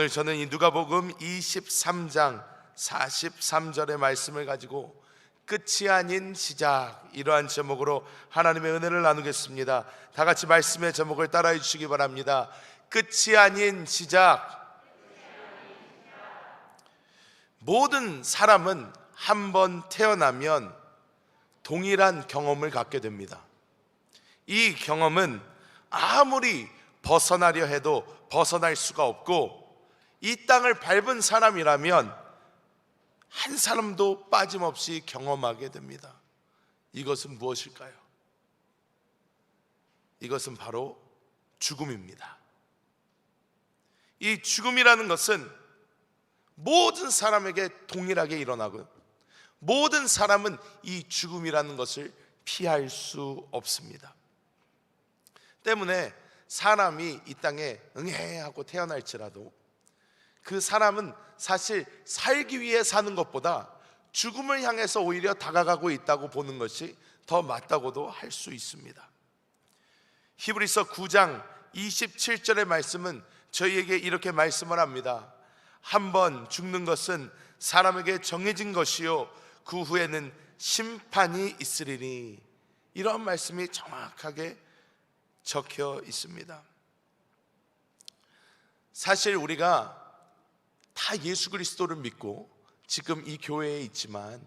오늘 저는 이 누가복음 23장 43절의 말씀을 가지고 끝이 아닌 시작, 이러한 제목으로 하나님의 은혜를 나누겠습니다. 다 같이 말씀의 제목을 따라해 주시기 바랍니다. 끝이 아닌 시작. 모든 사람은 한 번 태어나면 동일한 경험을 갖게 됩니다. 이 경험은 아무리 벗어나려 해도 벗어날 수가 없고, 이 땅을 밟은 사람이라면 한 사람도 빠짐없이 경험하게 됩니다. 이것은 무엇일까요? 이것은 바로 죽음입니다. 이 죽음이라는 것은 모든 사람에게 동일하게 일어나고, 모든 사람은 이 죽음이라는 것을 피할 수 없습니다. 때문에 사람이 이 땅에 응애하고 태어날지라도 그 사람은 사실 살기 위해 사는 것보다 죽음을 향해서 오히려 다가가고 있다고 보는 것이 더 맞다고도 할 수 있습니다. 히브리서 9장 27절의 말씀은 저희에게 이렇게 말씀을 합니다. 한번 죽는 것은 사람에게 정해진 것이요 그 후에는 심판이 있으리니, 이런 말씀이 정확하게 적혀 있습니다. 사실 우리가 다 예수 그리스도를 믿고 지금 이 교회에 있지만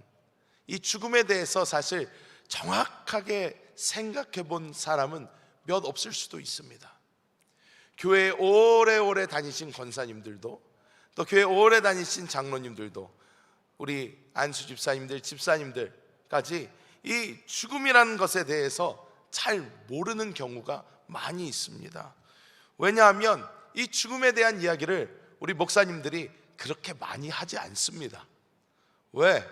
이 죽음에 대해서 사실 정확하게 생각해 본 사람은 몇 없을 수도 있습니다. 교회에 오래오래 다니신 권사님들도, 또 교회 오래 다니신 장로님들도, 우리 안수 집사님들, 집사님들까지 이 죽음이라는 것에 대해서 잘 모르는 경우가 많이 있습니다. 왜냐하면 이 죽음에 대한 이야기를 우리 목사님들이 그렇게 많이 하지 않습니다. 왜?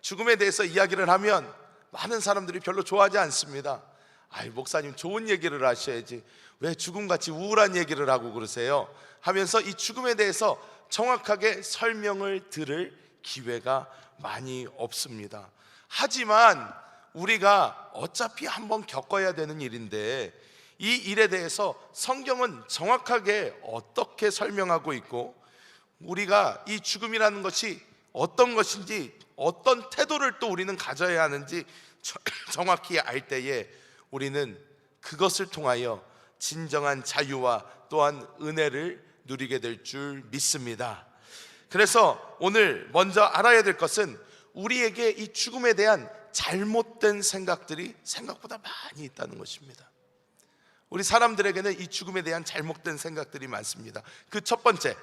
죽음에 대해서 이야기를 하면 많은 사람들이 별로 좋아하지 않습니다. 아이, 목사님 좋은 얘기를 하셔야지, 왜 죽음같이 우울한 얘기를 하고 그러세요? 하면서 이 죽음에 대해서 정확하게 설명을 들을 기회가 많이 없습니다. 하지만 우리가 어차피 한번 겪어야 되는 일인데, 이 일에 대해서 성경은 정확하게 어떻게 설명하고 있고, 우리가 이 죽음이라는 것이 어떤 것인지, 어떤 태도를 또 우리는 가져야 하는지 정확히 알 때에 우리는 그것을 통하여 진정한 자유와 또한 은혜를 누리게 될 줄 믿습니다. 그래서 오늘 먼저 알아야 될 것은 우리에게 이 죽음에 대한 잘못된 생각들이 생각보다 많이 있다는 것입니다. 우리 사람들에게는 이 죽음에 대한 잘못된 생각들이 많습니다. 그 첫 번째,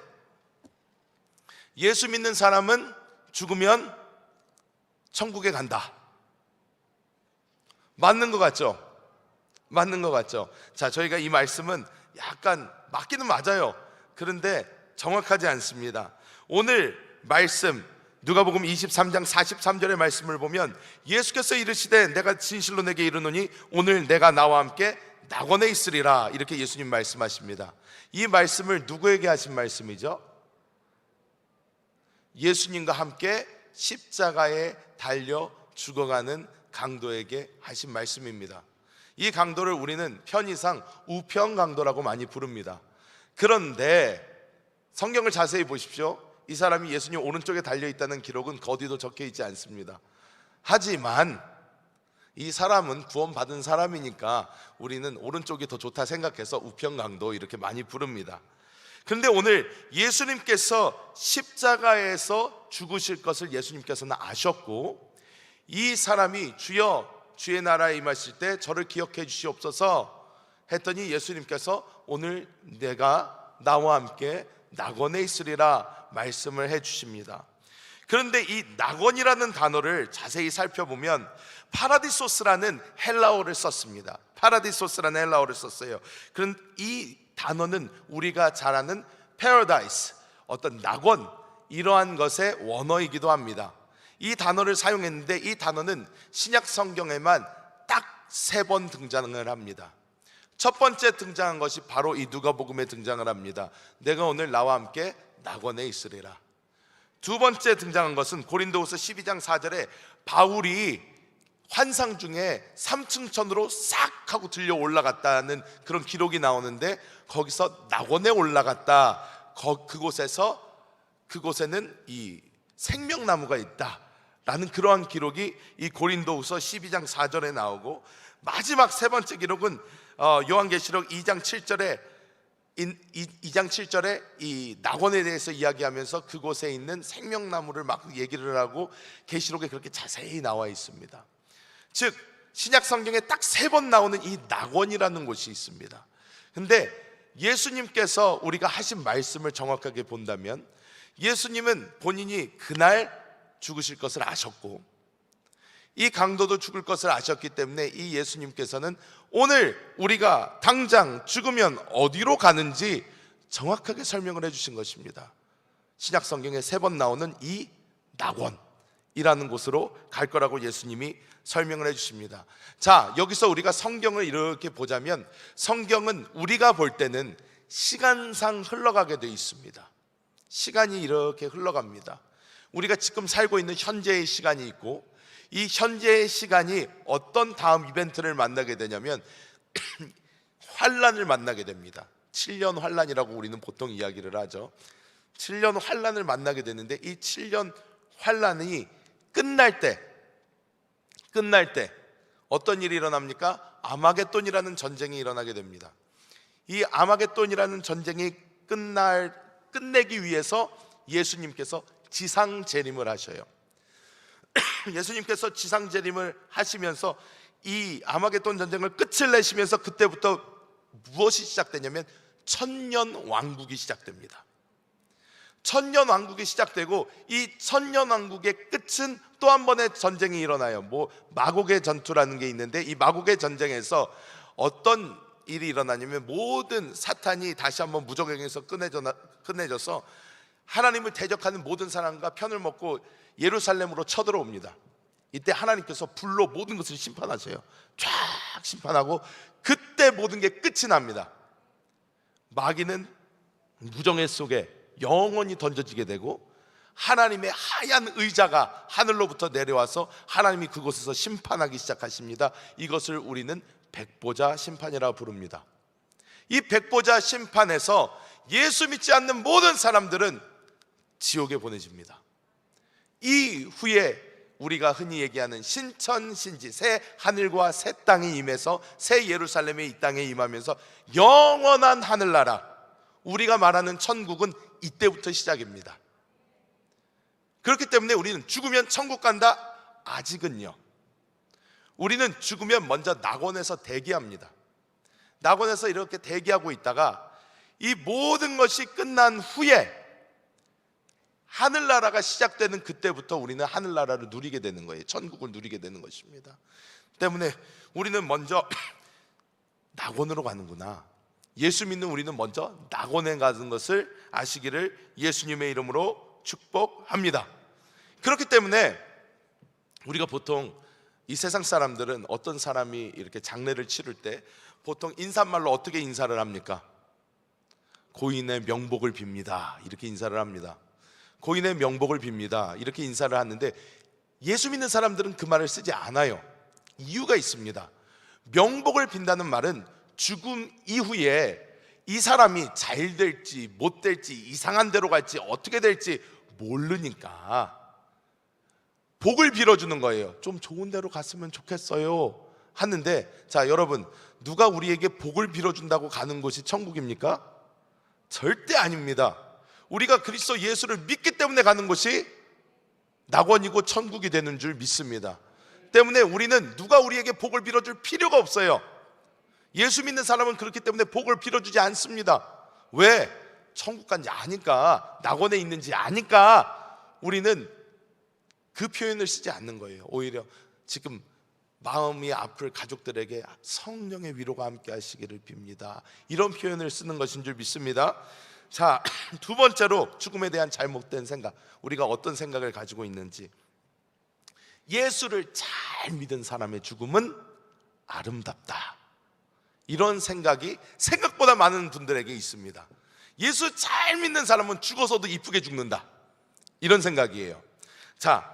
예수 믿는 사람은 죽으면 천국에 간다. 맞는 것 같죠? 맞는 것 같죠? 자, 저희가 이 말씀은 약간 맞기는 맞아요. 그런데 정확하지 않습니다. 오늘 말씀 누가복음 23장 43절의 말씀을 보면 예수께서 이르시되 내가 진실로 내게 이르노니 오늘 내가 나와 함께 낙원에 있으리라, 이렇게 예수님 말씀하십니다. 이 말씀을 누구에게 하신 말씀이죠? 예수님과 함께 십자가에 달려 죽어가는 강도에게 하신 말씀입니다. 이 강도를 우리는 편의상 우편 강도라고 많이 부릅니다. 그런데 성경을 자세히 보십시오. 이 사람이 예수님 오른쪽에 달려있다는 기록은 어디도 적혀 있지 않습니다. 하지만 이 사람은 구원받은 사람이니까 우리는 오른쪽이 더 좋다 생각해서 우편 강도 이렇게 많이 부릅니다. 그런데 오늘 예수님께서 십자가에서 죽으실 것을 예수님께서는 아셨고, 이 사람이 주여 주의 나라에 임하실 때 저를 기억해 주시옵소서 했더니 예수님께서 오늘 내가 나와 함께 낙원에 있으리라 말씀을 해 주십니다. 그런데 이 낙원이라는 단어를 자세히 살펴보면 파라디소스라는 헬라어를 썼습니다. 파라디소스라는 헬라어를 썼어요. 그런 이 단어는 우리가 잘 아는 paradise, 어떤 낙원, 이러한 것의 원어이기도 합니다. 이 단어를 사용했는데 이 단어는 신약 성경에만 딱 3번 등장을 합니다. 첫 번째 등장한 것이 바로 이 누가복음에 등장을 합니다. 내가 오늘 나와 함께 낙원에 있으리라. 두 번째 등장한 것은 고린도후서 12장 4절에 바울이 환상 중에 3층 천으로 싹 하고 들려 올라갔다는 그런 기록이 나오는데, 거기서 낙원에 올라갔다, 그곳에는 이 생명나무가 있다라는 그러한 기록이 이 고린도후서 12장 4절에 나오고, 마지막 세 번째 기록은 요한계시록 2장 7절에 이 낙원에 대해서 이야기하면서 그곳에 있는 생명나무를 막 얘기를 하고 계시록에 그렇게 자세히 나와 있습니다. 즉 신약 성경에 딱 세 번 나오는 이 낙원이라는 곳이 있습니다. 근데 예수님께서 우리가 하신 말씀을 정확하게 본다면, 예수님은 본인이 그날 죽으실 것을 아셨고 이 강도도 죽을 것을 아셨기 때문에 이 예수님께서는 오늘 우리가 당장 죽으면 어디로 가는지 정확하게 설명을 해주신 것입니다. 신약 성경에 세 번 나오는 이 낙원이라는 곳으로 갈 거라고 예수님이 설명을 해주십니다. 자, 여기서 우리가 성경을 이렇게 보자면, 성경은 우리가 볼 때는 시간상 흘러가게 되어 있습니다. 시간이 이렇게 흘러갑니다. 우리가 지금 살고 있는 현재의 시간이 있고, 이 현재의 시간이 어떤 다음 이벤트를 만나게 되냐면 환란을 만나게 됩니다. 7년 환란이라고 우리는 보통 이야기를 하죠. 7년 환란을 만나게 되는데, 이 7년 환란이 끝날 때 어떤 일이 일어납니까? 아마겟돈이라는 전쟁이 일어나게 됩니다. 이 아마겟돈이라는 전쟁이 끝내기 위해서 예수님께서 지상재림을 하셔요. 예수님께서 지상재림을 하시면서 이 아마겟돈 전쟁을 끝을 내시면서 그때부터 무엇이 시작되냐면 천년왕국이 시작됩니다. 천년왕국이 시작되고, 이 천년왕국의 끝은 또 한 번의 전쟁이 일어나요. 마곡의 전투라는 게 있는데, 이 마곡의 전쟁에서 어떤 일이 일어나냐면 모든 사탄이 다시 한번 무적행에서 끝내져서 하나님을 대적하는 모든 사람과 편을 먹고 예루살렘으로 쳐들어옵니다. 이때 하나님께서 불로 모든 것을 심판하세요. 쫙 심판하고 그때 모든 게 끝이 납니다. 마귀는 무정의 속에 영원히 던져지게 되고, 하나님의 하얀 의자가 하늘로부터 내려와서 하나님이 그곳에서 심판하기 시작하십니다. 이것을 우리는 백보자 심판이라고 부릅니다. 이 백보자 심판에서 예수 믿지 않는 모든 사람들은 지옥에 보내집니다. 이후에 우리가 흔히 얘기하는 신천신지, 새 하늘과 새 땅이 임해서 새 예루살렘이 이 땅에 임하면서 영원한 하늘나라, 우리가 말하는 천국은 이때부터 시작입니다. 그렇기 때문에 우리는 죽으면 천국 간다? 아직은요. 우리는 죽으면 먼저 낙원에서 대기합니다. 낙원에서 이렇게 대기하고 있다가 이 모든 것이 끝난 후에 하늘나라가 시작되는 그때부터 우리는 하늘나라를 누리게 되는 거예요. 천국을 누리게 되는 것입니다. 때문에 우리는 먼저 낙원으로 가는구나. 예수 믿는 우리는 먼저 낙원에 가는 것을 아시기를 예수님의 이름으로 축복합니다. 그렇기 때문에 우리가 보통 이 세상 사람들은 어떤 사람이 이렇게 장례를 치를 때 보통 인사말로 어떻게 인사를 합니까? 고인의 명복을 빕니다, 이렇게 인사를 합니다. 고인의 명복을 빕니다, 이렇게 인사를 하는데, 예수 믿는 사람들은 그 말을 쓰지 않아요. 이유가 있습니다. 명복을 빈다는 말은 죽음 이후에 이 사람이 잘 될지 못 될지, 이상한 데로 갈지 어떻게 될지 모르니까 복을 빌어주는 거예요. 좀 좋은 데로 갔으면 좋겠어요 하는데, 자 여러분, 누가 우리에게 복을 빌어준다고 가는 곳이 천국입니까? 절대 아닙니다. 우리가 그리스도 예수를 믿기 때문에 가는 곳이 낙원이고 천국이 되는 줄 믿습니다. 때문에 우리는 누가 우리에게 복을 빌어줄 필요가 없어요. 예수 믿는 사람은 그렇기 때문에 복을 빌어주지 않습니다. 왜? 천국 간지 아니까, 낙원에 있는지 아니까 우리는 그 표현을 쓰지 않는 거예요. 오히려 지금 마음이 아플 가족들에게 성령의 위로가 함께 하시기를 빕니다, 이런 표현을 쓰는 것인 줄 믿습니다. 자, 두 번째로 죽음에 대한 잘못된 생각, 우리가 어떤 생각을 가지고 있는지. 예수를 잘 믿은 사람의 죽음은 아름답다, 이런 생각이 생각보다 많은 분들에게 있습니다. 예수 잘 믿는 사람은 죽어서도 이쁘게 죽는다, 이런 생각이에요. 자,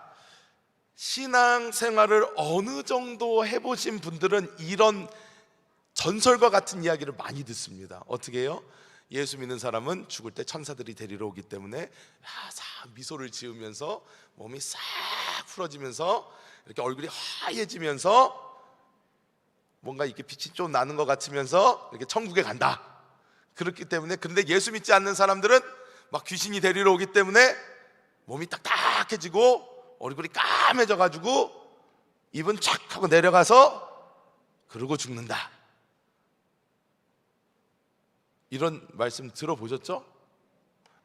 신앙생활을 어느 정도 해보신 분들은 이런 전설과 같은 이야기를 많이 듣습니다. 어떻게 해요? 예수 믿는 사람은 죽을 때 천사들이 데리러 오기 때문에 싹 미소를 지으면서 몸이 싹 풀어지면서 이렇게 얼굴이 하얘지면서 뭔가 이렇게 빛이 좀 나는 것 같으면서 이렇게 천국에 간다. 그렇기 때문에, 근데 예수 믿지 않는 사람들은 막 귀신이 데리러 오기 때문에 몸이 딱딱해지고 얼굴이 까매져 가지고 입은 촥 하고 내려가서 그러고 죽는다. 이런 말씀 들어보셨죠?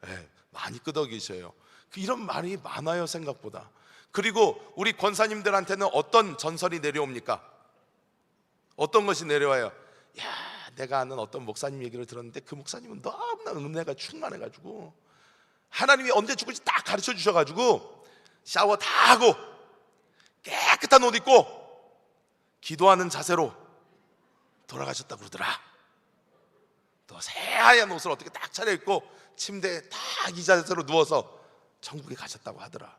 네, 많이 끄덕이셔요. 이런 말이 많아요, 생각보다. 그리고 우리 권사님들한테는 어떤 전설이 내려옵니까? 어떤 것이 내려와요? 야, 내가 아는 어떤 목사님 얘기를 들었는데 그 목사님은 너무나 은혜가 충만해가지고 하나님이 언제 죽을지 딱 가르쳐 주셔가지고 샤워 다 하고 깨끗한 옷 입고 기도하는 자세로 돌아가셨다고 그러더라. 또 새하얀 옷을 어떻게 딱 차려입고 침대에 딱 이 자세로 누워서 천국에 가셨다고 하더라.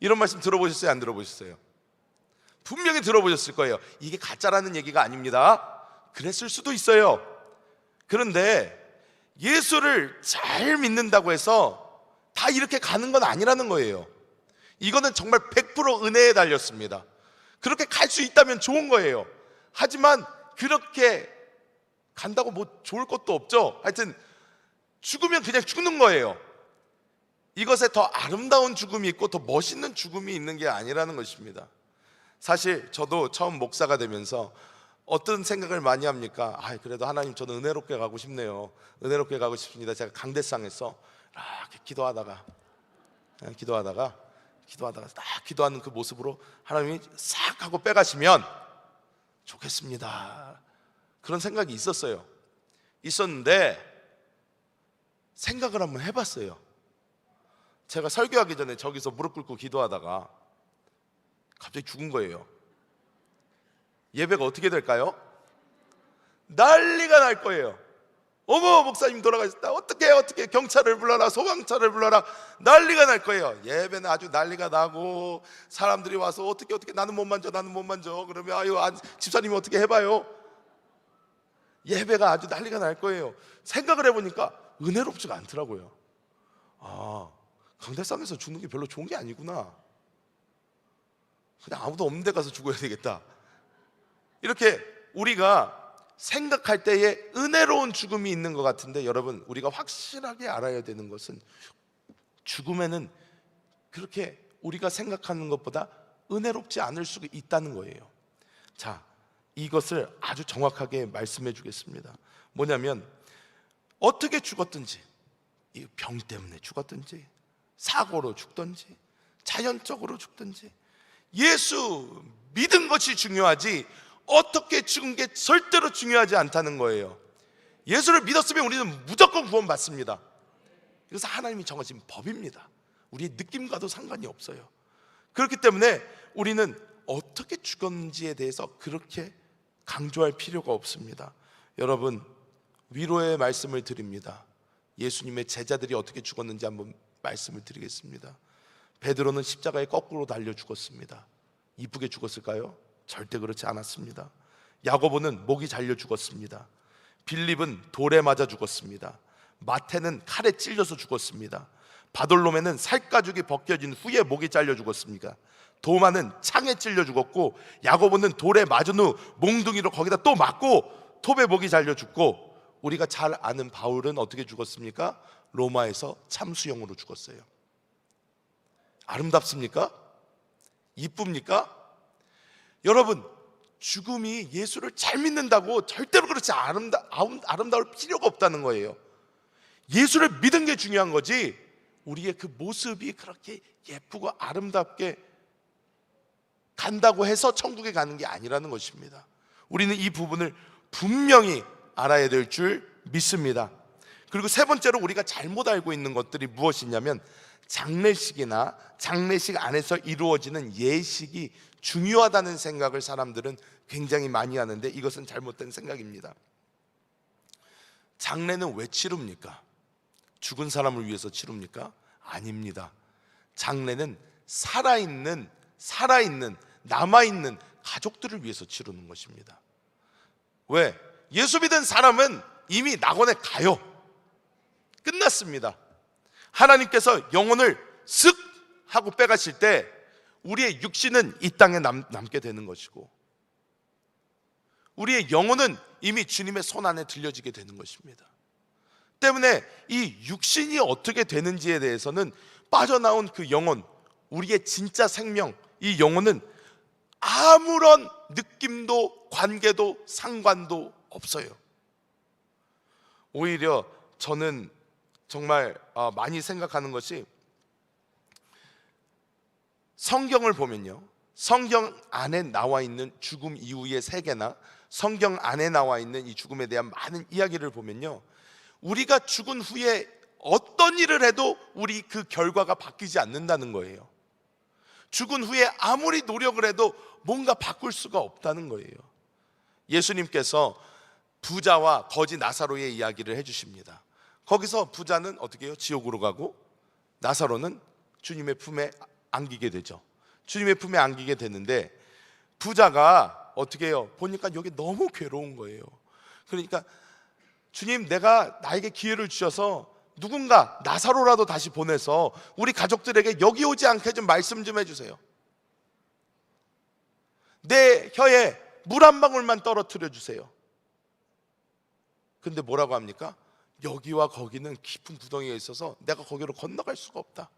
이런 말씀 들어보셨어요? 안 들어보셨어요? 분명히 들어보셨을 거예요. 이게 가짜라는 얘기가 아닙니다. 그랬을 수도 있어요. 그런데 예수를 잘 믿는다고 해서 다 이렇게 가는 건 아니라는 거예요. 이거는 정말 100% 은혜에 달렸습니다. 그렇게 갈 수 있다면 좋은 거예요. 하지만 그렇게 간다고 뭐 좋을 것도 없죠. 하여튼 죽으면 그냥 죽는 거예요. 이것에 더 아름다운 죽음이 있고 더 멋있는 죽음이 있는 게 아니라는 것입니다. 사실 저도 처음 목사가 되면서 어떤 생각을 많이 합니까? 그래도 하나님, 저는 은혜롭게 가고 싶네요. 은혜롭게 가고 싶습니다. 제가 강대상에서 이렇게 기도하다가 딱 기도하는 그 모습으로 하나님이 싹 하고 빼가시면 좋겠습니다. 그런 생각이 있었는데 생각을 한번 해봤어요. 제가 설교하기 전에 저기서 무릎 꿇고 기도하다가 갑자기 죽은 거예요. 예배가 어떻게 될까요? 난리가 날 거예요. 어머, 목사님 돌아가셨다. 어떻게 경찰을 불러라, 소방차를 불러라. 난리가 날 거예요. 예배는 아주 난리가 나고 사람들이 와서 어떻게 나는 못 만져. 그러면 집사님이 어떻게 해봐요. 예배가 아주 난리가 날 거예요. 생각을 해보니까 은혜롭지가 않더라고요. 강대상에서 죽는 게 별로 좋은 게 아니구나. 그냥 아무도 없는 데 가서 죽어야 되겠다. 이렇게 우리가 생각할 때에 은혜로운 죽음이 있는 것 같은데, 여러분, 우리가 확실하게 알아야 되는 것은 죽음에는 그렇게 우리가 생각하는 것보다 은혜롭지 않을 수가 있다는 거예요. 자, 이것을 아주 정확하게 말씀해 주겠습니다. 뭐냐면, 어떻게 죽었든지, 병 때문에 죽었든지, 사고로 죽든지, 자연적으로 죽든지, 예수 믿은 것이 중요하지 어떻게 죽은 게 절대로 중요하지 않다는 거예요. 예수를 믿었으면 우리는 무조건 구원받습니다. 그래서 하나님이 정하신 법입니다. 우리의 느낌과도 상관이 없어요. 그렇기 때문에 우리는 어떻게 죽었는지에 대해서 그렇게 강조할 필요가 없습니다. 여러분, 위로의 말씀을 드립니다. 예수님의 제자들이 어떻게 죽었는지 한번 말씀을 드리겠습니다. 베드로는 십자가에 거꾸로 달려 죽었습니다. 이쁘게 죽었을까요? 절대 그렇지 않았습니다. 야고보는 목이 잘려 죽었습니다. 빌립은 돌에 맞아 죽었습니다. 마태는 칼에 찔려서 죽었습니다. 바돌로메는 살가죽이 벗겨진 후에 목이 잘려 죽었습니다. 도마는 창에 찔려 죽었고, 야고보는 돌에 맞은 후 몽둥이로 거기다 또 맞고 톱에 목이 잘려 죽고, 우리가 잘 아는 바울은 어떻게 죽었습니까? 로마에서 참수형으로 죽었어요. 아름답습니까? 이쁩니까? 여러분, 죽음이 예수를 잘 믿는다고 절대로 그렇지 아름다울 필요가 없다는 거예요. 예수를 믿은 게 중요한 거지, 우리의 그 모습이 그렇게 예쁘고 아름답게 간다고 해서 천국에 가는 게 아니라는 것입니다. 우리는 이 부분을 분명히 알아야 될 줄 믿습니다. 그리고 세 번째로 우리가 잘못 알고 있는 것들이 무엇이냐면, 장례식이나 장례식 안에서 이루어지는 예식이 중요하다는 생각을 사람들은 굉장히 많이 하는데, 이것은 잘못된 생각입니다. 장례는 왜 치릅니까? 죽은 사람을 위해서 치릅니까? 아닙니다. 장례는 살아있는 남아있는 가족들을 위해서 치르는 것입니다. 왜? 예수 믿은 사람은 이미 낙원에 가요. 끝났습니다. 하나님께서 영혼을 슥 하고 빼가실 때 우리의 육신은 이 땅에 남게 되는 것이고, 우리의 영혼은 이미 주님의 손 안에 들려지게 되는 것입니다. 때문에 이 육신이 어떻게 되는지에 대해서는 빠져나온 그 영혼, 우리의 진짜 생명, 이 영혼은 아무런 느낌도 관계도 상관도 없어요. 오히려 저는 정말 많이 생각하는 것이, 성경을 보면요, 성경 안에 나와 있는 죽음 이후의 세계나 성경 안에 나와 있는 이 죽음에 대한 많은 이야기를 보면요, 우리가 죽은 후에 어떤 일을 해도 우리 그 결과가 바뀌지 않는다는 거예요. 죽은 후에 아무리 노력을 해도 뭔가 바꿀 수가 없다는 거예요. 예수님께서 부자와 거지 나사로의 이야기를 해주십니다. 거기서 부자는 어떻게 해요? 지옥으로 가고, 나사로는 주님의 품에 안기게 되죠. 주님의 품에 안기게 되는데, 부자가 어떻게 해요? 보니까 여기 너무 괴로운 거예요. 그러니까 주님, 내가 나에게 기회를 주셔서 누군가 나사로라도 다시 보내서 우리 가족들에게 여기 오지 않게 좀 말씀 좀 해주세요. 내 혀에 물 한 방울만 떨어뜨려 주세요. 근데 뭐라고 합니까? 여기와 거기는 깊은 구덩이가 있어서 내가 거기로 건너갈 수가 없다.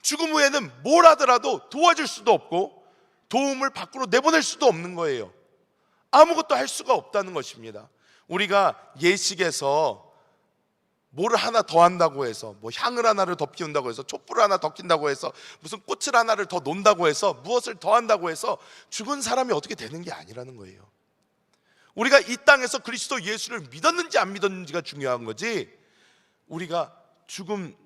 죽음 후에는 뭘 하더라도 도와줄 수도 없고 도움을 밖으로 내보낼 수도 없는 거예요. 아무것도 할 수가 없다는 것입니다. 우리가 예식에서 뭐를 하나 더 한다고 해서, 뭐 향을 하나를 더 피운다고 해서, 촛불을 하나 더 킨다고 해서, 무슨 꽃을 하나를 더 놓는다고 해서, 무엇을 더 한다고 해서 죽은 사람이 어떻게 되는 게 아니라는 거예요. 우리가 이 땅에서 그리스도 예수를 믿었는지 안 믿었는지가 중요한 거지, 우리가 죽음,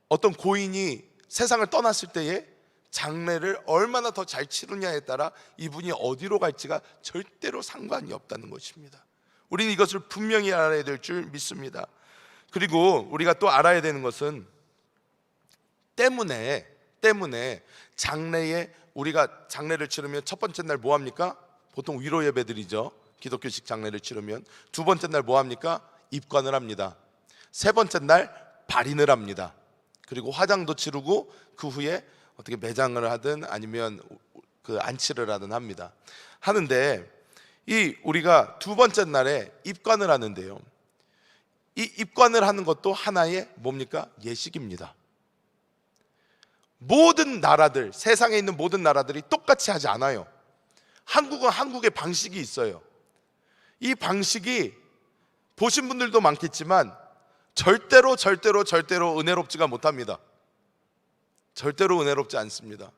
어떤 고인이 세상을 떠났을 때에 장례를 얼마나 더 잘 치르냐에 따라 이분이 어디로 갈지가 절대로 상관이 없다는 것입니다. 우리는 이것을 분명히 알아야 될 줄 믿습니다. 그리고 우리가 또 알아야 되는 것은, 때문에 장례에, 우리가 장례를 치르면 첫 번째 날 뭐 합니까? 보통 위로 예배 드리죠. 기독교식 장례를 치르면. 두 번째 날 뭐 합니까? 입관을 합니다. 세 번째 날 발인을 합니다. 그리고 화장도 치르고 그 후에 어떻게 매장을 하든 아니면 그 안치를 하든 합니다. 하는데, 이 우리가 두 번째 날에 입관을 하는데요, 이 입관을 하는 것도 하나의 뭡니까? 예식입니다. 모든 나라들, 세상에 있는 모든 나라들이 똑같이 하지 않아요. 한국은 한국의 방식이 있어요. 이 방식이 보신 분들도 많겠지만 절대로 은혜롭지가 못합니다. 절대로 은혜롭지 않습니다.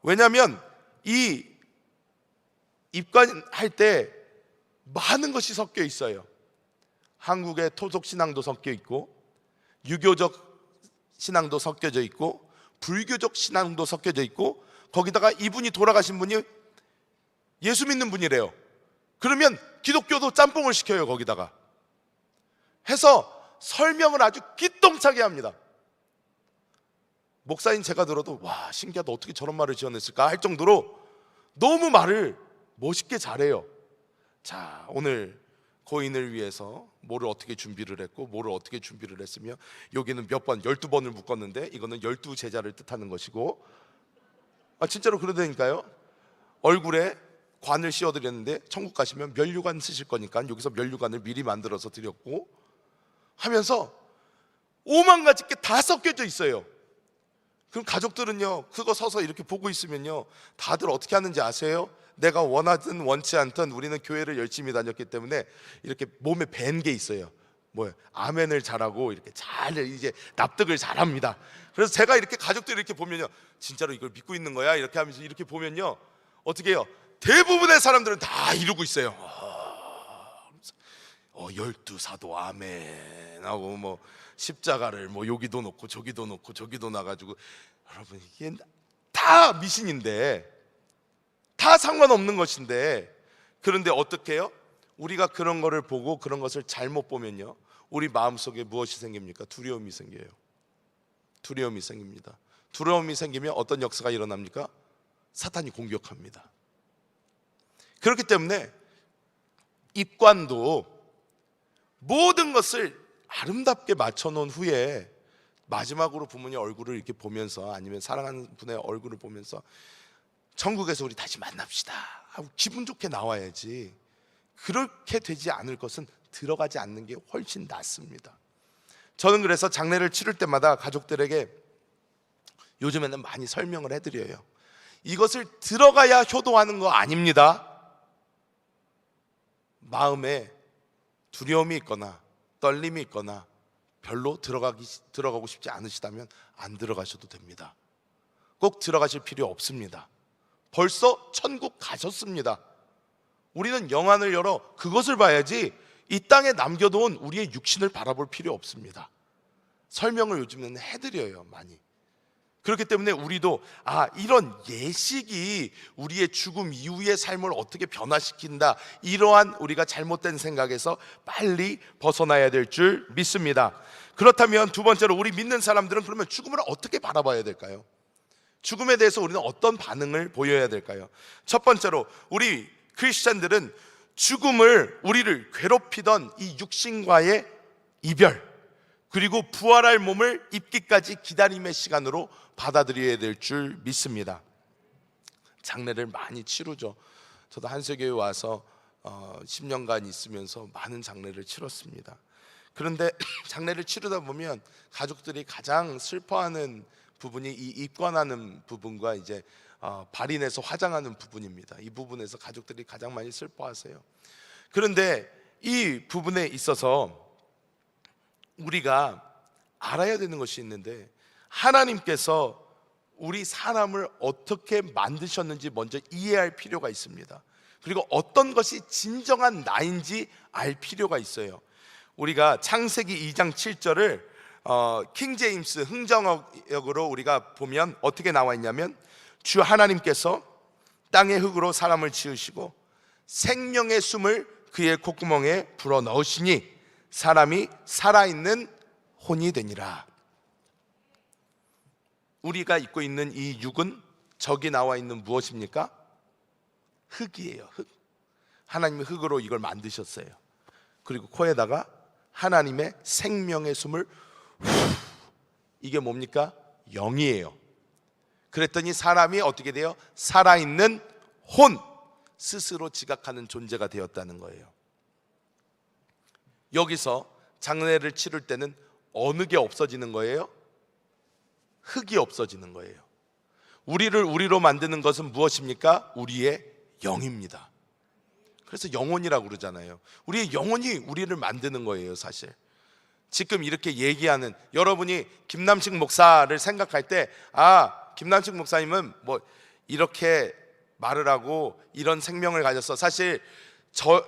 왜냐하면 이 입관할 때 많은 것이 섞여 있어요. 한국의 토속 신앙도 섞여 있고, 유교적 신앙도 섞여져 있고, 불교적 신앙도 섞여져 있고, 거기다가 이분이 돌아가신 분이 예수 믿는 분이래요. 그러면 기독교도 짬뽕을 시켜요. 거기다가 해서 설명을 아주 기똥차게 합니다. 목사인 제가 들어도 와, 신기하다, 어떻게 저런 말을 지어냈을까 할 정도로 너무 말을 멋있게 잘해요. 자, 오늘 고인을 위해서 뭐를 어떻게 준비를 했고, 뭐를 어떻게 준비를 했으며, 여기는 몇 번, 12번을 묶었는데 이거는 12제자를 뜻하는 것이고, 진짜로 그러다니까요. 얼굴에 관을 씌워드렸는데 천국 가시면 면류관 쓰실 거니까 여기서 면류관을 미리 만들어서 드렸고, 하면서 오만 가지 게 다 섞여져 있어요. 그럼 가족들은요, 그거 서서 이렇게 보고 있으면요, 다들 어떻게 하는지 아세요? 내가 원하든 원치 않든 우리는 교회를 열심히 다녔기 때문에 이렇게 몸에 밴 게 있어요. 뭐예요? 아멘을 잘하고 이렇게 잘 이제 납득을 잘합니다. 그래서 제가 이렇게 가족들 이렇게 보면요, 진짜로 이걸 믿고 있는 거야? 이렇게 하면서 이렇게 보면요, 어떻게 해요? 대부분의 사람들은 다 이루고 있어요. 12사도 아멘 하고, 뭐 십자가를 뭐 여기도 놓고 저기도 놓고 저기도 놔가지고, 여러분 이게 다 미신인데, 다 상관없는 것인데, 그런데 어떻게 해요? 우리가 그런 거를 보고 그런 것을 잘못 보면요, 우리 마음속에 무엇이 생깁니까? 두려움이 생겨요. 두려움이 생깁니다. 두려움이 생기면 어떤 역사가 일어납니까? 사탄이 공격합니다. 그렇기 때문에 입관도 모든 것을 아름답게 맞춰놓은 후에 마지막으로 부모님 얼굴을 이렇게 보면서, 아니면 사랑하는 분의 얼굴을 보면서 천국에서 우리 다시 만납시다 하고 기분 좋게 나와야지, 그렇게 되지 않을 것은 들어가지 않는 게 훨씬 낫습니다. 저는 그래서 장례를 치를 때마다 가족들에게 요즘에는 많이 설명을 해드려요. 이것을 들어가야 효도하는 거 아닙니다. 마음에 두려움이 있거나 떨림이 있거나 별로 들어가고 싶지 않으시다면 안 들어가셔도 됩니다. 꼭 들어가실 필요 없습니다. 벌써 천국 가셨습니다. 우리는 영안을 열어 그것을 봐야지 이 땅에 남겨놓은 우리의 육신을 바라볼 필요 없습니다. 설명을 요즘에는 해드려요, 많이. 그렇기 때문에 우리도 이런 예식이 우리의 죽음 이후의 삶을 어떻게 변화시킨다, 이러한 우리가 잘못된 생각에서 빨리 벗어나야 될 줄 믿습니다. 그렇다면 두 번째로, 우리 믿는 사람들은 그러면 죽음을 어떻게 바라봐야 될까요? 죽음에 대해서 우리는 어떤 반응을 보여야 될까요? 첫 번째로, 우리 크리스찬들은 죽음을, 우리를 괴롭히던 이 육신과의 이별, 그리고 부활할 몸을 입기까지 기다림의 시간으로 받아들여야 될 줄 믿습니다. 장례를 많이 치르죠. 저도 한세교회 와서 10년간 있으면서 많은 장례를 치렀습니다. 그런데 장례를 치르다 보면 가족들이 가장 슬퍼하는 부분이 이 입관하는 부분과 이제 발인해서 화장하는 부분입니다. 이 부분에서 가족들이 가장 많이 슬퍼하세요. 그런데 이 부분에 있어서 우리가 알아야 되는 것이 있는데, 하나님께서 우리 사람을 어떻게 만드셨는지 먼저 이해할 필요가 있습니다. 그리고 어떤 것이 진정한 나인지 알 필요가 있어요. 우리가 창세기 2장 7절을 킹제임스 흥정역으로 우리가 보면 어떻게 나와 있냐면, 주 하나님께서 땅의 흙으로 사람을 지으시고 생명의 숨을 그의 콧구멍에 불어 넣으시니 사람이 살아있는 혼이 되니라. 우리가 입고 있는 이 육은, 저기 나와 있는 무엇입니까? 흙이에요. 흙. 하나님이 흙으로 이걸 만드셨어요. 그리고 코에다가 하나님의 생명의 숨을 이게 뭡니까? 영이에요. 그랬더니 사람이 어떻게 돼요? 살아있는 혼, 스스로 지각하는 존재가 되었다는 거예요. 여기서 장례를 치를 때는 어느 게 없어지는 거예요? 흙이 없어지는 거예요. 우리를 우리로 만드는 것은 무엇입니까? 우리의 영입니다. 그래서 영혼이라고 그러잖아요. 우리의 영혼이 우리를 만드는 거예요, 사실. 지금 이렇게 얘기하는 여러분이 김남식 목사를 생각할 때, 김남식 목사님은 뭐 이렇게 말을 하고 이런 생명을 가졌어. 사실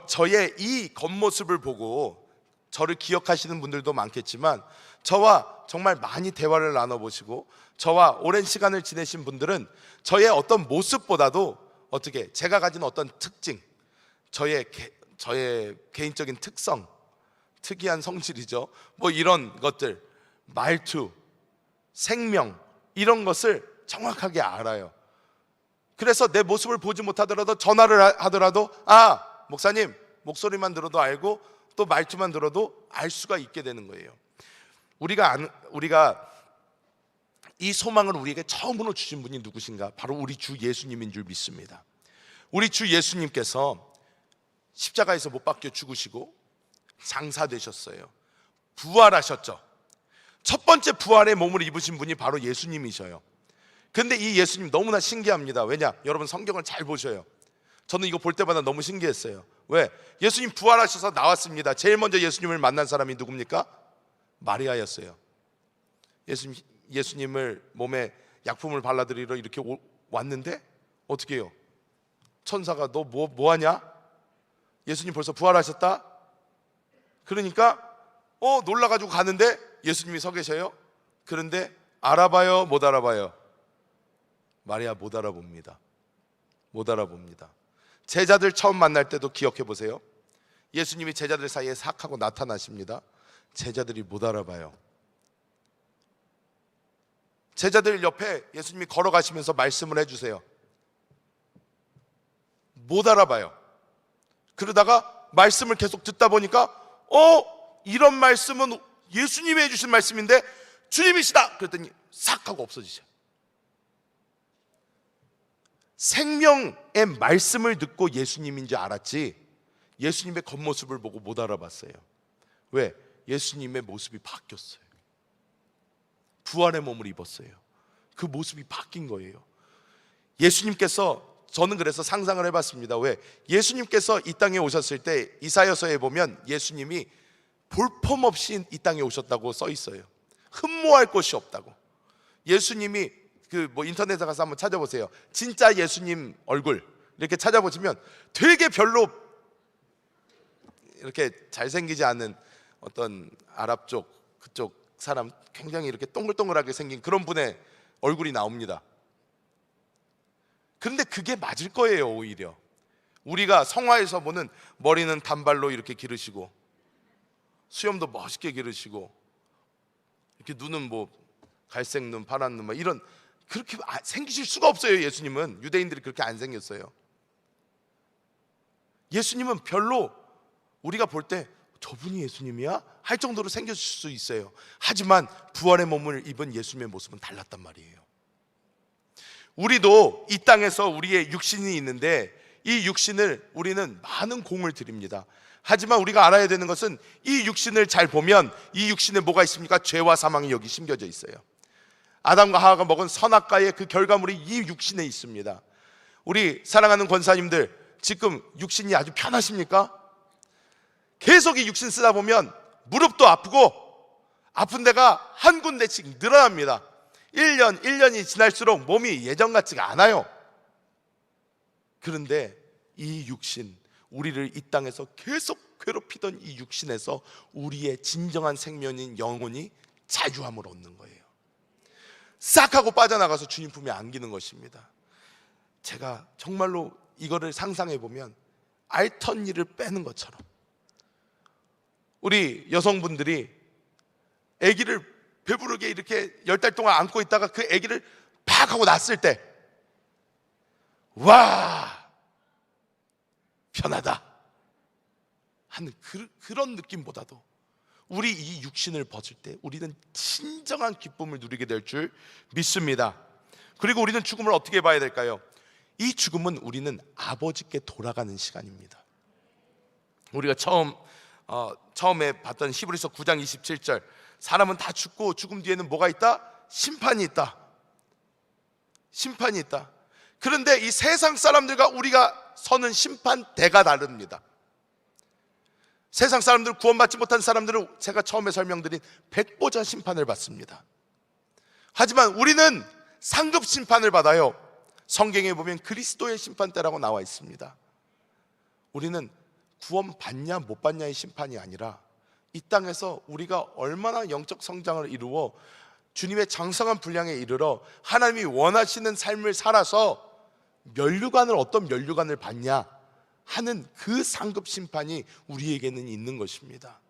저의 이 겉모습을 보고 저를 기억하시는 분들도 많겠지만, 저와 정말 많이 대화를 나눠보시고 저와 오랜 시간을 지내신 분들은 저의 어떤 모습보다도 어떻게 제가 가진 어떤 특징, 저의 개인적인 특성, 특이한 성질이죠, 뭐 이런 것들, 말투, 생명, 이런 것을 정확하게 알아요. 그래서 내 모습을 보지 못하더라도 전화를 하더라도 목사님 목소리만 들어도 알고 또 말투만 들어도 알 수가 있게 되는 거예요. 우리가 이 소망을 우리에게 처음으로 주신 분이 누구신가? 바로 우리 주 예수님인 줄 믿습니다. 우리 주 예수님께서 십자가에서 못 박혀 죽으시고 장사되셨어요. 부활하셨죠. 첫 번째 부활의 몸을 입으신 분이 바로 예수님이셔요. 근데 이 예수님 너무나 신기합니다. 왜냐? 여러분 성경을 잘 보셔요. 저는 이거 볼 때마다 너무 신기했어요. 왜? 예수님 부활하셔서 나왔습니다. 제일 먼저 예수님을 만난 사람이 누굽니까? 마리아였어요. 예수님을 몸에 약품을 발라드리러 이렇게 왔는데 어떻게 해요? 천사가 너 뭐 하냐? 예수님 벌써 부활하셨다? 그러니까 놀라가지고 가는데 예수님이 서 계셔요. 그런데 알아봐요, 못 알아봐요? 마리아 못 알아봅니다. 못 알아봅니다. 제자들 처음 만날 때도 기억해 보세요. 예수님이 제자들 사이에 싹 하고 나타나십니다. 제자들이 못 알아봐요. 제자들 옆에 예수님이 걸어가시면서 말씀을 해주세요. 못 알아봐요. 그러다가 말씀을 계속 듣다 보니까 이런 말씀은 예수님이 해주신 말씀인데 주님이시다 그랬더니 싹 하고 없어지죠. 생명의 말씀을 듣고 예수님인 줄 알았지 예수님의 겉모습을 보고 못 알아봤어요. 왜? 예수님의 모습이 바뀌었어요. 부활의 몸을 입었어요. 그 모습이 바뀐 거예요. 예수님께서, 저는 그래서 상상을 해봤습니다. 왜? 예수님께서 이 땅에 오셨을 때 이사야서에 보면 예수님이 볼품없이 이 땅에 오셨다고 써 있어요. 흠모할 것이 없다고. 예수님이 인터넷에 가서 한번 찾아보세요. 진짜 예수님 얼굴 이렇게 찾아보시면 되게 별로 이렇게 잘생기지 않은 어떤 아랍 쪽 그쪽 사람, 굉장히 이렇게 동글동글하게 생긴 그런 분의 얼굴이 나옵니다. 그런데 그게 맞을 거예요. 오히려 우리가 성화에서 보는 머리는 단발로 이렇게 기르시고 수염도 멋있게 기르시고 이렇게 눈은 뭐 갈색 눈, 파란 눈, 이런 그렇게 생기실 수가 없어요. 예수님은, 유대인들이 그렇게 안 생겼어요. 예수님은 별로 우리가 볼 때 저분이 예수님이야? 할 정도로 생겼을 수 있어요. 하지만 부활의 몸을 입은 예수님의 모습은 달랐단 말이에요. 우리도 이 땅에서 우리의 육신이 있는데 이 육신을 우리는 많은 공을 드립니다. 하지만 우리가 알아야 되는 것은 이 육신을 잘 보면 이 육신에 뭐가 있습니까? 죄와 사망이 여기 심겨져 있어요. 아담과 하와가 먹은 선악과의 그 결과물이 이 육신에 있습니다. 우리 사랑하는 권사님들, 지금 육신이 아주 편하십니까? 계속 이 육신 쓰다 보면 무릎도 아프고 아픈 데가 한 군데씩 늘어납니다. 1년이 지날수록 몸이 예전 같지가 않아요. 그런데 이 육신, 우리를 이 땅에서 계속 괴롭히던 이 육신에서 우리의 진정한 생명인 영혼이 자유함을 얻는 거예요. 싹 하고 빠져나가서 주님 품에 안기는 것입니다. 제가 정말로 이거를 상상해 보면 알턴니를 빼는 것처럼 우리 여성분들이 아기를 배부르게 이렇게 10달 동안 안고 있다가 그 아기를 팍 하고 낳았을 때 와, 편하다 하는 그런 느낌보다도 우리 이 육신을 벗을 때 우리는 진정한 기쁨을 누리게 될 줄 믿습니다. 그리고 우리는 죽음을 어떻게 봐야 될까요? 이 죽음은 우리는 아버지께 돌아가는 시간입니다. 우리가 처음에 봤던 히브리서 9장 27절, 사람은 다 죽고 죽음 뒤에는 뭐가 있다? 심판이 있다. 심판이 있다. 그런데 이 세상 사람들과 우리가 서는 심판대가 다릅니다. 세상 사람들, 구원받지 못한 사람들은 제가 처음에 설명드린 백보자 심판을 받습니다. 하지만 우리는 상급 심판을 받아요. 성경에 보면 그리스도의 심판대라고 나와 있습니다. 우리는 구원받냐 못 받냐의 심판이 아니라 이 땅에서 우리가 얼마나 영적 성장을 이루어 주님의 장성한 분량에 이르러 하나님이 원하시는 삶을 살아서 어떤 면류관을 받냐 하는 그 상급 심판이 우리에게는 있는 것입니다.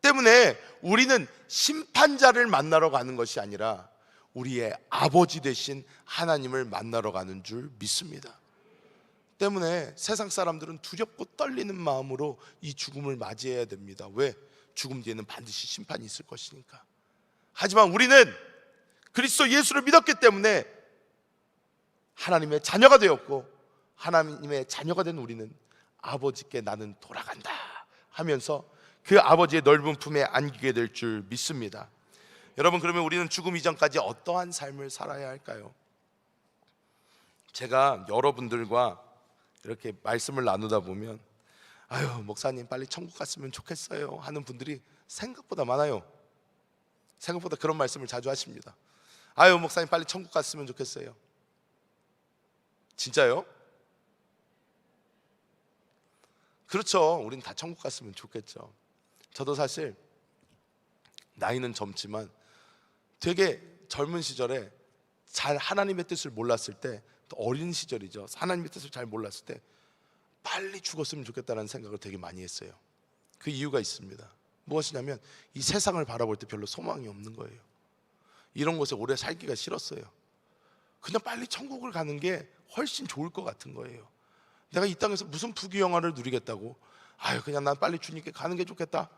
때문에 우리는 심판자를 만나러 가는 것이 아니라 우리의 아버지 되신 하나님을 만나러 가는 줄 믿습니다. 때문에 세상 사람들은 두렵고 떨리는 마음으로 이 죽음을 맞이해야 됩니다. 왜? 죽음 뒤에는 반드시 심판이 있을 것이니까. 하지만 우리는 그리스도 예수를 믿었기 때문에 하나님의 자녀가 되었고, 하나님의 자녀가 된 우리는 아버지께 나는 돌아간다 하면서 그 아버지의 넓은 품에 안기게 될 줄 믿습니다. 여러분, 그러면 우리는 죽음 이전까지 어떠한 삶을 살아야 할까요? 제가 여러분들과 이렇게 말씀을 나누다 보면 아유, 목사님 빨리 천국 갔으면 좋겠어요 하는 분들이 생각보다 많아요. 생각보다 그런 말씀을 자주 하십니다. 아유, 목사님 빨리 천국 갔으면 좋겠어요. 진짜요? 그렇죠. 우린 다 천국 갔으면 좋겠죠. 저도 사실 나이는 젊지만 되게 젊은 시절에 잘 하나님의 뜻을 몰랐을 때, 또 어린 시절이죠. 하나님의 뜻을 잘 몰랐을 때 빨리 죽었으면 좋겠다는 생각을 되게 많이 했어요. 그 이유가 있습니다. 무엇이냐면 이 세상을 바라볼 때 별로 소망이 없는 거예요. 이런 곳에 오래 살기가 싫었어요. 그냥 빨리 천국을 가는 게 훨씬 좋을 것 같은 거예요. 내가 이 땅에서 무슨 부귀영화를 누리겠다고, 아유 그냥 난 빨리 주님께 가는 게 좋겠다.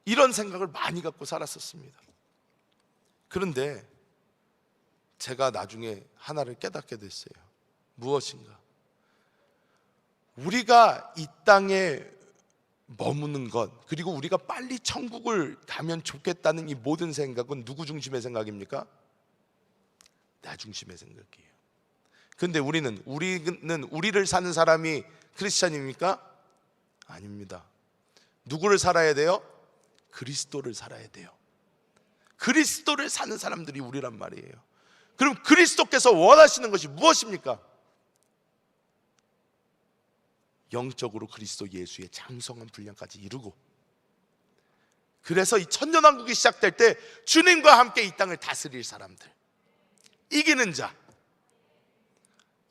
이런 생각을 많이 갖고 살았었습니다. 그런데 제가 나중에 하나를 깨닫게 됐어요. 무엇인가? 우리가 이 땅에 머무는 것, 그리고 우리가 빨리 천국을 가면 좋겠다는 이 모든 생각은 누구 중심의 생각입니까? 나 중심의 생각이에요. 근데 우리는 우리를 사는 사람이 크리스찬입니까? 아닙니다. 누구를 살아야 돼요? 그리스도를 살아야 돼요. 그리스도를 사는 사람들이 우리란 말이에요. 그럼 그리스도께서 원하시는 것이 무엇입니까? 영적으로 그리스도 예수의 장성한 분량까지 이루고, 그래서 이 천년왕국이 시작될 때 주님과 함께 이 땅을 다스릴 사람들, 이기는 자,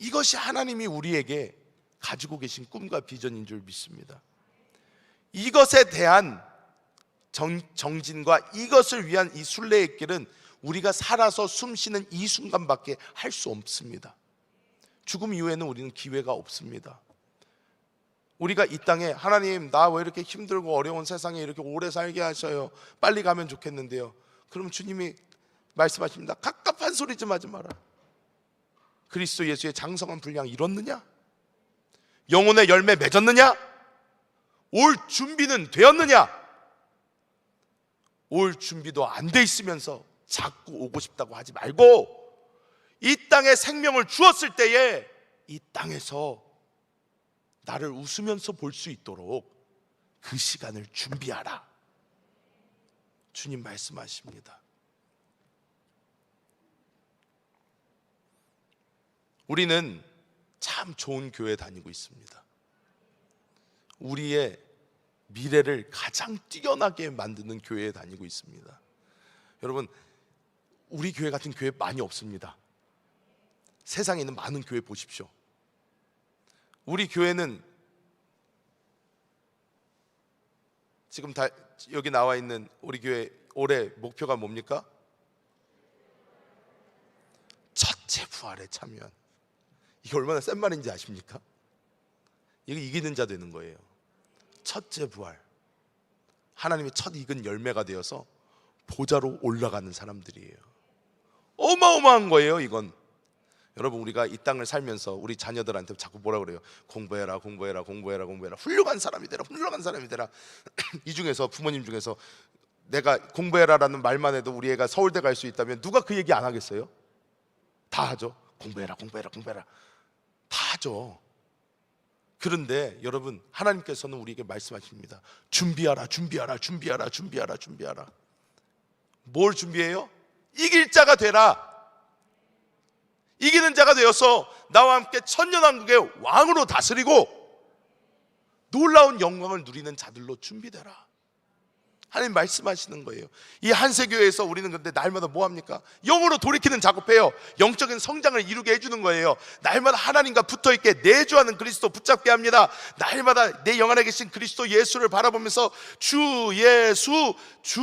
이것이 하나님이 우리에게 가지고 계신 꿈과 비전인 줄 믿습니다. 이것에 대한 정진과 이것을 위한 이 순례의 길은 우리가 살아서 숨쉬는 이 순간밖에 할 수 없습니다. 죽음 이후에는 우리는 기회가 없습니다. 우리가 이 땅에 하나님, 나 왜 이렇게 힘들고 어려운 세상에 이렇게 오래 살게 하셔요? 빨리 가면 좋겠는데요. 그럼 주님이 말씀하십니다. 갑갑한 소리 좀 하지 마라. 그리스도 예수의 장성한 분량 이뤘느냐? 영혼의 열매 맺었느냐? 올 준비는 되었느냐? 올 준비도 안 돼 있으면서 자꾸 오고 싶다고 하지 말고, 이 땅에 생명을 주었을 때에 이 땅에서 나를 웃으면서 볼 수 있도록 그 시간을 준비하라. 주님 말씀하십니다. 우리는 참 좋은 교회 다니고 있습니다. 우리의 미래를 가장 뛰어나게 만드는 교회에 다니고 있습니다. 여러분, 우리 교회 같은 교회 많이 없습니다. 세상에 있는 많은 교회 보십시오. 우리 교회는 지금 다 여기 나와 있는 우리 교회 올해 목표가 뭡니까? 첫째 부활에 참여한. 이게 얼마나 센 말인지 아십니까? 이게 이기는 자 되는 거예요. 첫째 부활, 하나님의 첫 익은 열매가 되어서 보좌로 올라가는 사람들이에요. 어마어마한 거예요. 이건 여러분, 우리가 이 땅을 살면서 우리 자녀들한테 자꾸 뭐라 그래요? 공부해라, 공부해라, 공부해라, 공부해라. 훌륭한 사람이 되라, 훌륭한 사람이 되라. 이 중에서, 부모님 중에서 내가 공부해라라는 말만 해도 우리 애가 서울대 갈 수 있다면 누가 그 얘기 안 하겠어요? 다 하죠. 공부해라, 공부해라, 공부해라. 다 하죠. 그런데 여러분, 하나님께서는 우리에게 말씀하십니다. 준비하라, 준비하라, 준비하라, 준비하라, 준비하라. 뭘 준비해요? 이길 자가 되라. 이기는 자가 되어서 나와 함께 천년왕국의 왕으로 다스리고 놀라운 영광을 누리는 자들로 준비되라. 하나님 말씀하시는 거예요. 이 한세교회에서 우리는 근데 날마다 뭐 합니까? 영으로 돌이키는 작업해요. 영적인 성장을 이루게 해주는 거예요. 날마다 하나님과 붙어있게 내주하는 그리스도 붙잡게 합니다. 날마다 내 영 안에 계신 그리스도 예수를 바라보면서 주 예수, 주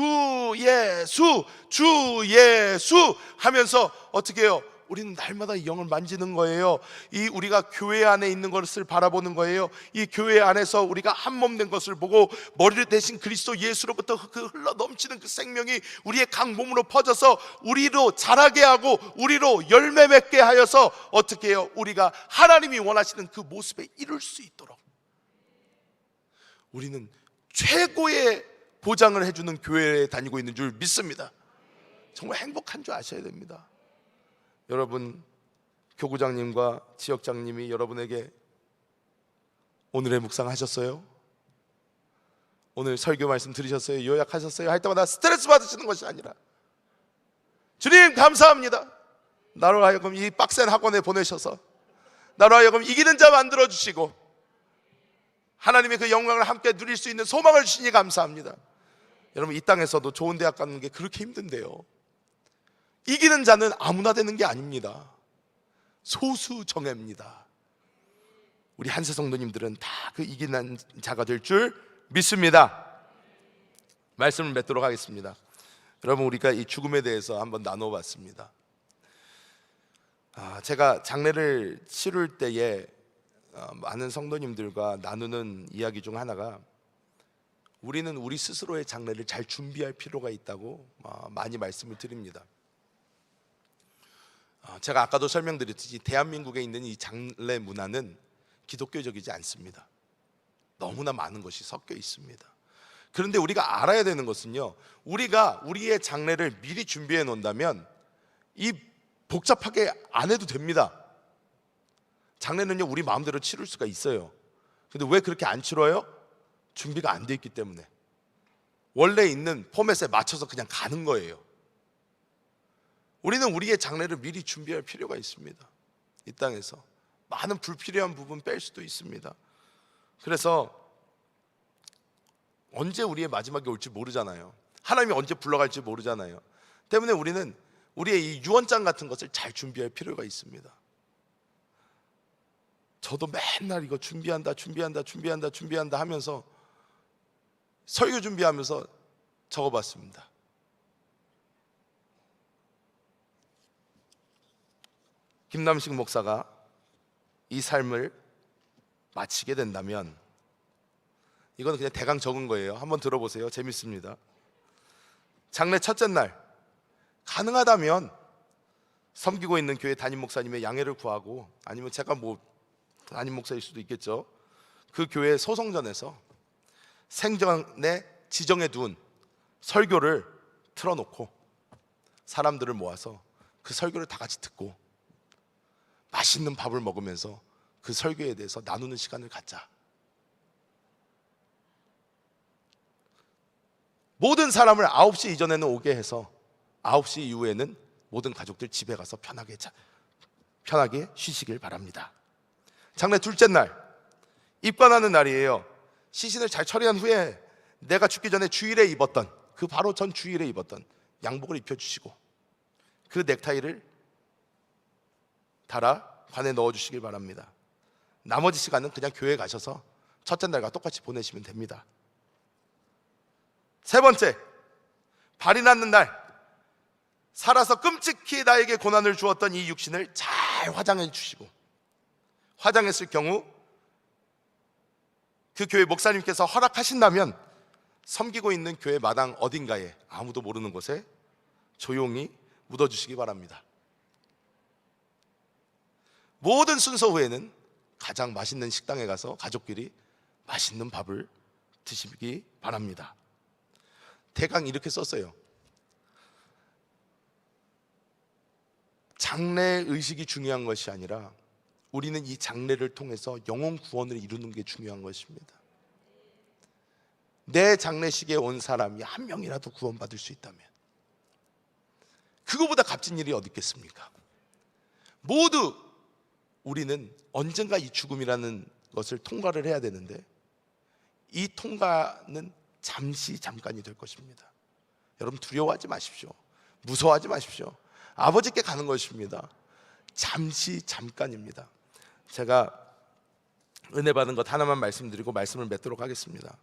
예수, 주 예수 하면서 어떻게 해요? 우리는 날마다 이 영을 만지는 거예요. 이 우리가 교회 안에 있는 것을 바라보는 거예요. 이 교회 안에서 우리가 한 몸 된 것을 보고 머리를 대신 그리스도 예수로부터 그 흘러 넘치는 그 생명이 우리의 각 몸으로 퍼져서 우리로 자라게 하고 우리로 열매 맺게 하여서 어떻게 해요? 우리가 하나님이 원하시는 그 모습에 이룰 수 있도록 우리는 최고의 보장을 해주는 교회에 다니고 있는 줄 믿습니다. 정말 행복한 줄 아셔야 됩니다. 여러분, 교구장님과 지역장님이 여러분에게 오늘의 묵상 하셨어요? 오늘 설교 말씀 들으셨어요? 요약하셨어요? 할 때마다 스트레스 받으시는 것이 아니라 주님 감사합니다. 나로 하여금 이 빡센 학원에 보내셔서 나로 하여금 이기는 자 만들어주시고 하나님의 그 영광을 함께 누릴 수 있는 소망을 주시니 감사합니다. 여러분, 이 땅에서도 좋은 대학 가는 게 그렇게 힘든데요, 이기는 자는 아무나 되는 게 아닙니다. 소수 정예입니다. 우리 한세 성도님들은 다 그 이기는 자가 될 줄 믿습니다. 말씀을 맺도록 하겠습니다. 여러분, 우리가 이 죽음에 대해서 한번 나눠봤습니다. 제가 장례를 치를 때에 많은 성도님들과 나누는 이야기 중 하나가, 우리는 우리 스스로의 장래를 잘 준비할 필요가 있다고 많이 말씀을 드립니다. 제가 아까도 설명드렸듯이 대한민국에 있는 이 장래 문화는 기독교적이지 않습니다. 너무나 많은 것이 섞여 있습니다. 그런데 우리가 알아야 되는 것은요, 우리가 우리의 장래를 미리 준비해 놓는다면 이 복잡하게 안 해도 됩니다. 장래는요, 우리 마음대로 치룰 수가 있어요. 근데 왜 그렇게 안 치러요? 준비가 안 돼 있기 때문에. 원래 있는 포맷에 맞춰서 그냥 가는 거예요. 우리는 우리의 장래를 미리 준비할 필요가 있습니다. 이 땅에서 많은 불필요한 부분 뺄 수도 있습니다. 그래서 언제 우리의 마지막이 올지 모르잖아요. 하나님이 언제 불러갈지 모르잖아요. 때문에 우리는 우리의 이 유언장 같은 것을 잘 준비할 필요가 있습니다. 저도 맨날 이거 준비한다 하면서 설교 준비하면서 적어봤습니다. 김남식 목사가 이 삶을 마치게 된다면, 이거는 그냥 대강 적은 거예요. 한번 들어보세요. 재밌습니다. 장래 첫째 날 가능하다면 섬기고 있는 교회 담임 목사님의 양해를 구하고, 아니면 제가 담임 목사일 수도 있겠죠, 그 교회 소성전에서 생전에 지정해 둔 설교를 틀어놓고 사람들을 모아서 그 설교를 다 같이 듣고 맛있는 밥을 먹으면서 그 설교에 대해서 나누는 시간을 갖자. 모든 사람을 9시 이전에는 오게 해서 9시 이후에는 모든 가족들 집에 가서 편하게 쉬시길 바랍니다. 장래 둘째 날 입관하는 날이에요. 시신을 잘 처리한 후에 내가 죽기 전에 주일에 입었던, 그 바로 전 주일에 입었던 양복을 입혀주시고 그 넥타이를 달아 관에 넣어주시길 바랍니다. 나머지 시간은 그냥 교회 가셔서 첫째 날과 똑같이 보내시면 됩니다. 세 번째, 발이 났는 날, 살아서 끔찍히 나에게 고난을 주었던 이 육신을 잘 화장해 주시고, 화장했을 경우 그 교회 목사님께서 허락하신다면 섬기고 있는 교회 마당 어딘가에, 아무도 모르는 곳에 조용히 묻어주시기 바랍니다. 모든 순서 후에는 가장 맛있는 식당에 가서 가족끼리 맛있는 밥을 드시기 바랍니다. 대강 이렇게 썼어요. 장래 의식이 중요한 것이 아니라 우리는 이 장래를 통해서 영혼 구원을 이루는 게 중요한 것입니다. 내 장례식에 온 사람이 한 명이라도 구원받을 수 있다면 그거보다 값진 일이 어디 있겠습니까? 모두 우리는 언젠가 이 죽음이라는 것을 통과를 해야 되는데, 이 통과는 잠깐이 될 것입니다. 여러분 두려워하지 마십시오. 무서워하지 마십시오. 아버지께 가는 것입니다. 잠깐입니다. 제가 은혜 받은 것 하나만 말씀드리고 말씀을 맺도록 하겠습니다.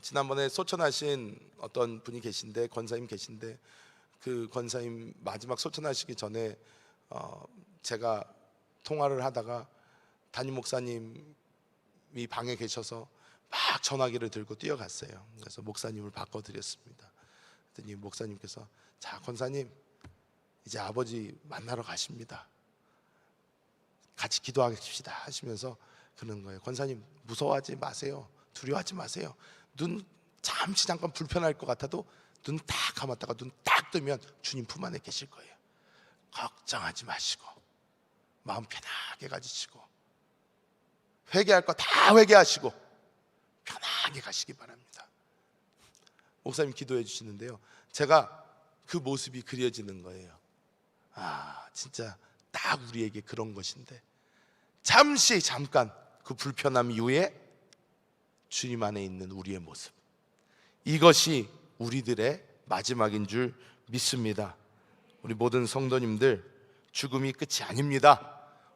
지난번에 소천하신 어떤 분이 계신데, 권사님 계신데, 그 권사님 마지막 소천하시기 전에 제가 통화를 하다가 담임 목사님이 방에 계셔서 막 전화기를 들고 뛰어갔어요. 그래서 목사님을 바꿔드렸습니다. 그랬더니 목사님께서, 자 권사님 이제 아버지 만나러 가십니다. 같이 기도하십시다 하시면서 그러는 거예요. 권사님 무서워하지 마세요. 두려워하지 마세요. 눈 잠깐 불편할 것 같아도 눈 딱 감았다가 눈 딱 뜨면 주님 품 안에 계실 거예요. 걱정하지 마시고 마음 편하게 가지시고 회개할 거 다 회개하시고 편하게 가시기 바랍니다. 목사님 기도해 주시는데요, 제가 그 모습이 그려지는 거예요. 진짜 딱 우리에게 그런 것인데, 잠깐 그 불편함 이후에 주님 안에 있는 우리의 모습, 이것이 우리들의 마지막인 줄 믿습니다. 우리 모든 성도님들, 죽음이 끝이 아닙니다.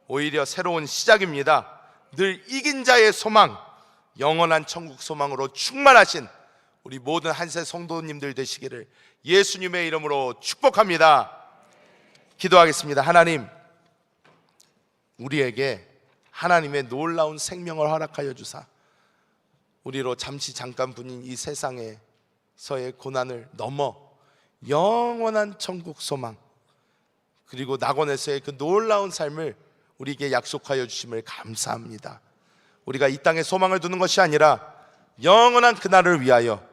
오히려 새로운 시작입니다. 늘 이긴 자의 소망, 영원한 천국 소망으로 충만하신 우리 모든 한세 성도님들 되시기를 예수님의 이름으로 축복합니다. 기도하겠습니다. 하나님, 우리에게 하나님의 놀라운 생명을 허락하여 주사 우리로 잠시 잠깐뿐인 이 세상에서의 고난을 넘어 영원한 천국 소망, 그리고 낙원에서의 그 놀라운 삶을 우리에게 약속하여 주심을 감사합니다. 우리가 이 땅에 소망을 두는 것이 아니라 영원한 그날을 위하여,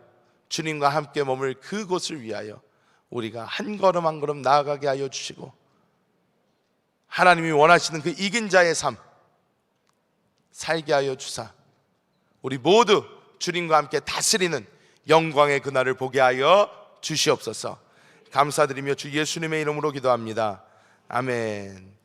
주님과 함께 머물 그곳을 위하여 우리가 한 걸음 한 걸음 나아가게 하여 주시고, 하나님이 원하시는 그 이긴 자의 삶 살게 하여 주사, 우리 모두 주님과 함께 다스리는 영광의 그날을 보게 하여 주시옵소서. 감사드리며 주 예수님의 이름으로 기도합니다. 아멘.